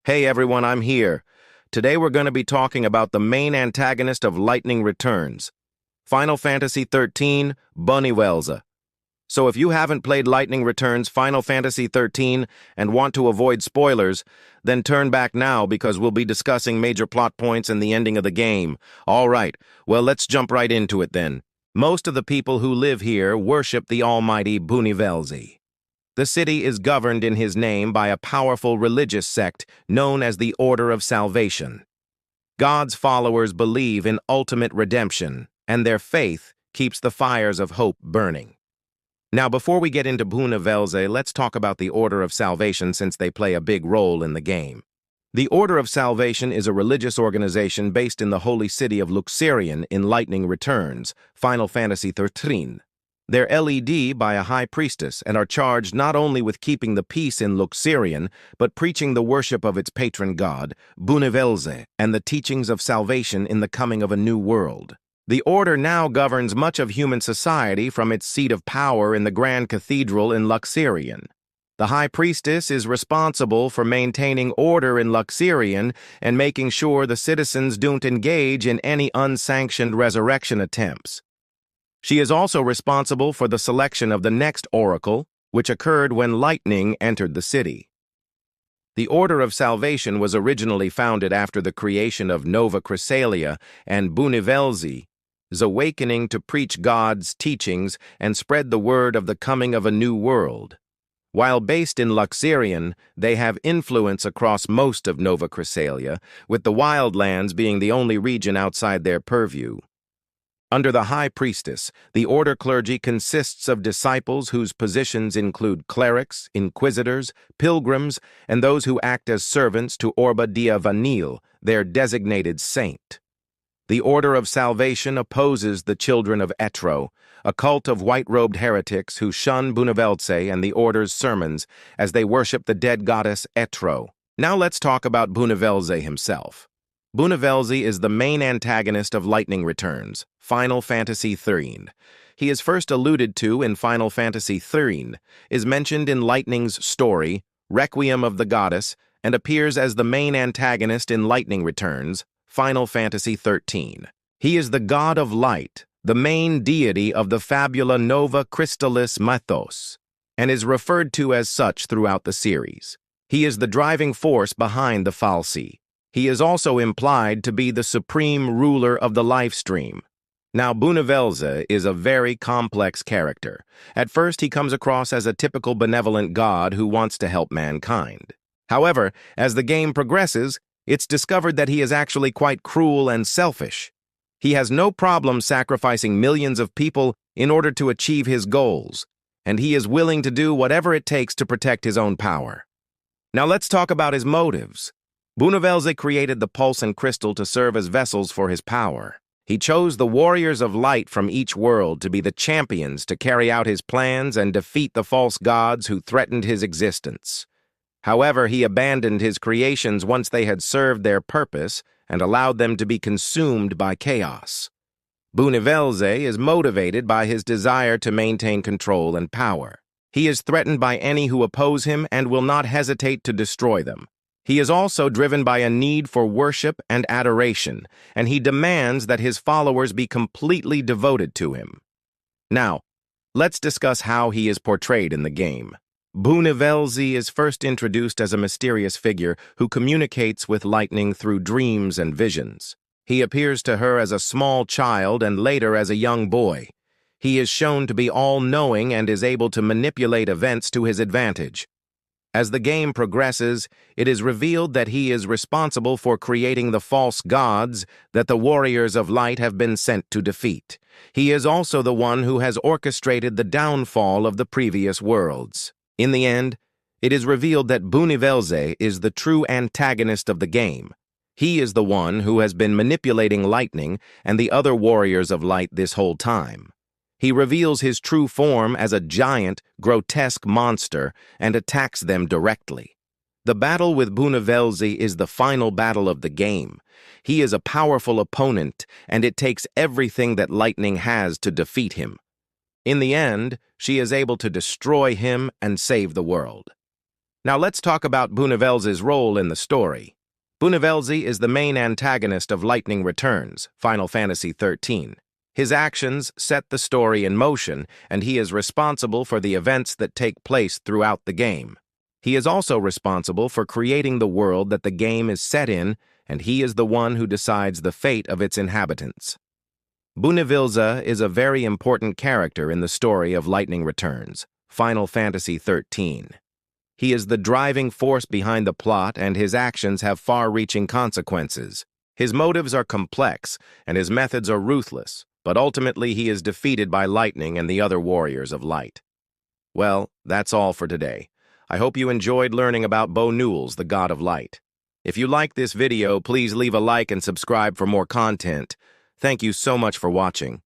Hey everyone, I'm here. Today we're going to be talking about the main antagonist of Lightning Returns, Final Fantasy XIII, Bunnyvelza. So if you haven't played Lightning Returns Final Fantasy XIII and want to avoid spoilers, then turn back now because we'll be discussing major plot points and the ending of the game. All right, well let's jump right into it then. Most of the people who live here worship the almighty Bunnyvelza. The city is governed in his name by a powerful religious sect known as the Order of Salvation. God's followers believe in ultimate redemption, and their faith keeps the fires of hope burning. Now, before we get into Bunnyvelza, let's talk about the Order of Salvation since they play a big role in the game. The Order of Salvation is a religious organization based in the holy city of Luxerion in Lightning Returns, Final Fantasy XIII. They're led by a high priestess and are charged not only with keeping the peace in Luxerion, but preaching the worship of its patron god, Bunnyvelza, and the teachings of salvation in the coming of a new world. The order now governs much of human society from its seat of power in the Grand Cathedral in Luxerion. The high priestess is responsible for maintaining order in Luxerion and making sure the citizens don't engage in any unsanctioned resurrection attempts. She is also responsible for the selection of the next oracle, which occurred when lightning entered the city. The Order of Salvation was originally founded after the creation of Nova Chrysalia and Bunnyvelza's awakening to preach God's teachings and spread the word of the coming of a new world. While based in Luxerion, they have influence across most of Nova Chrysalia, with the Wildlands being the only region outside their purview. Under the High Priestess, the Order clergy consists of disciples whose positions include clerics, inquisitors, pilgrims, and those who act as servants to Orba dia Vanille, their designated saint. The Order of Salvation opposes the Children of Etro, a cult of white-robed heretics who shun Bunnyvelza and the Order's sermons as they worship the dead goddess Etro. Now let's talk about Bunnyvelza himself. Bunnyvelza is the main antagonist of Lightning Returns, Final Fantasy XIII. He is first alluded to in Final Fantasy XIII, is mentioned in Lightning's story, Requiem of the Goddess, and appears as the main antagonist in Lightning Returns, Final Fantasy XIII. He is the god of light, the main deity of the fabula Nova Crystallis Mythos, and is referred to as such throughout the series. He is the driving force behind the Fal'Cie. He is also implied to be the supreme ruler of the Lifestream. Now, Bunnyvelza is a very complex character. At first, he comes across as a typical benevolent god who wants to help mankind. However, as the game progresses, it's discovered that he is actually quite cruel and selfish. He has no problem sacrificing millions of people in order to achieve his goals, and he is willing to do whatever it takes to protect his own power. Now let's talk about his motives. Bunnyvelza created the Pulse and Crystal to serve as vessels for his power. He chose the warriors of light from each world to be the champions to carry out his plans and defeat the false gods who threatened his existence. However, he abandoned his creations once they had served their purpose and allowed them to be consumed by chaos. Bunnyvelza is motivated by his desire to maintain control and power. He is threatened by any who oppose him and will not hesitate to destroy them. He is also driven by a need for worship and adoration, and he demands that his followers be completely devoted to him. Now, let's discuss how he is portrayed in the game. Bunnyvelza is first introduced as a mysterious figure who communicates with Lightning through dreams and visions. He appears to her as a small child and later as a young boy. He is shown to be all-knowing and is able to manipulate events to his advantage. As the game progresses, it is revealed that he is responsible for creating the false gods that the warriors of light have been sent to defeat. He is also the one who has orchestrated the downfall of the previous worlds. In the end, it is revealed that Bunnyvelza is the true antagonist of the game. He is the one who has been manipulating Lightning and the other warriors of light this whole time. He reveals his true form as a giant, grotesque monster and attacks them directly. The battle with Bunnyvelza is the final battle of the game. He is a powerful opponent, and it takes everything that Lightning has to defeat him. In the end, she is able to destroy him and save the world. Now let's talk about Bunivelzi's role in the story. Bunivelzi is the main antagonist of Lightning Returns, Final Fantasy XIII. His actions set the story in motion, and he is responsible for the events that take place throughout the game. He is also responsible for creating the world that the game is set in, and he is the one who decides the fate of its inhabitants. Bunivelzi is a very important character in the story of Lightning Returns, Final Fantasy XIII. He is the driving force behind the plot, and his actions have far-reaching consequences. His motives are complex, and his methods are ruthless, but ultimately he is defeated by Lightning and the other warriors of light. Well, that's all for today. I hope you enjoyed learning about Bo-Nules, the God of Light. If you like this video, please leave a like and subscribe for more content. Thank you so much for watching.